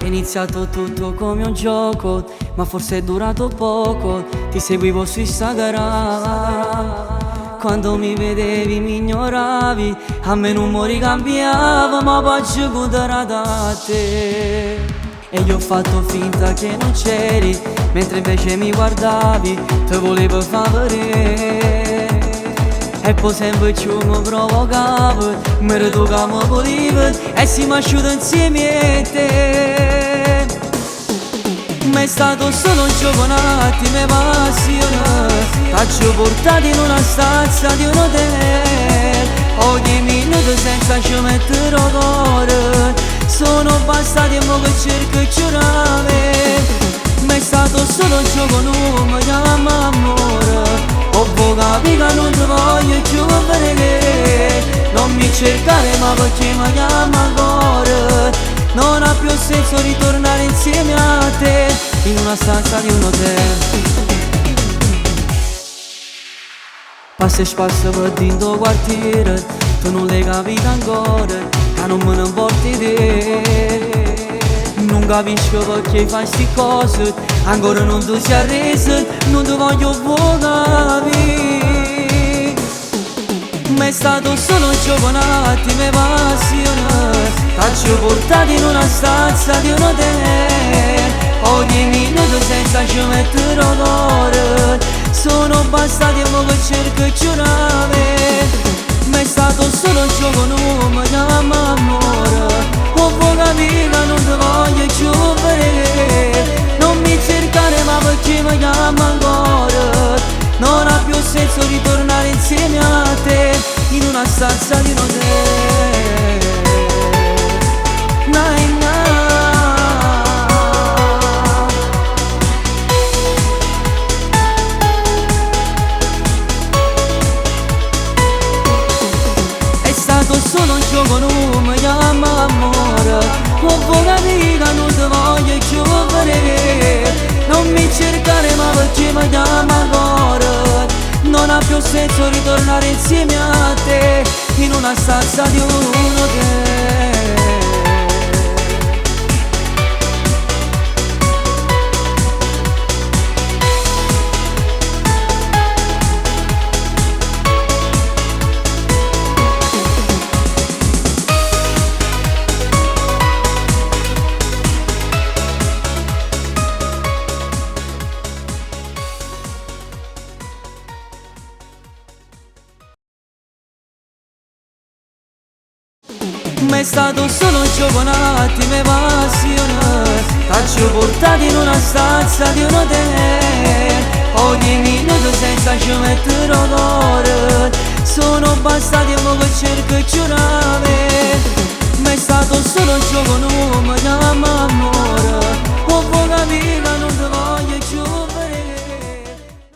È iniziato tutto come un gioco, ma forse è durato poco. Ti seguivo su Instagram, quando mi vedevi mi ignoravi. A me non mi ricambiavo, ma poi ci conterà da te. E io ho fatto finta che non c'eri, mentre invece mi guardavi, te volevo far vedere. E poi sempre più mi provocavo, mi ritocavo polivo e si m'asciuta insieme a te. Ma è stato solo un gioco, un attimo e passione. T'ho portato in una stanza di un hotel, ogni minuto senza ci mettere cuore. Sono bastati e mo che cerco e giurare. Ma è stato solo un gioco, non mi chiama amore. Ho capito che non ti voglio più vedere. Non mi cercare ma perché mi chiama ancora. Non ha più senso ritornare insieme a te in una stanza di un hotel. Passa e spassa per dentro quartiere, tu non l'hai capito ancora, che non me ne importi te. Non capisco perché fai sti cose, ancora non ti sei arreso, non ti voglio capire. Ma è stato solo un gioco, un attimo e passione. T'ho portato in una stanza di un hotel, ogni minuto senza ci mettere cuore. Sono bastati e mo che cerco e giurare. Ma è stato solo un gioco, non mi chiama amore. Ho capito che non ti voglio più vedere. Non mi cercare ma perché mi chiama ancora. Non ha più senso ritornare insieme a te in una stanza di un hotel. Nai, è stato solo un gioco, non mi chiama amore. Ho capito che non ti voglio più vedere. Non mi cercare ma perché mi chiama ancora. Non ha più senso ritornare insieme a te in una stanza di un hotel. Ma è stato solo un gioco, un attimo e passione. T'ho portato in una stanza di un hotel, ogni minuto senza ci mettere cuore. Sono bastati e mo che cerco e giurare.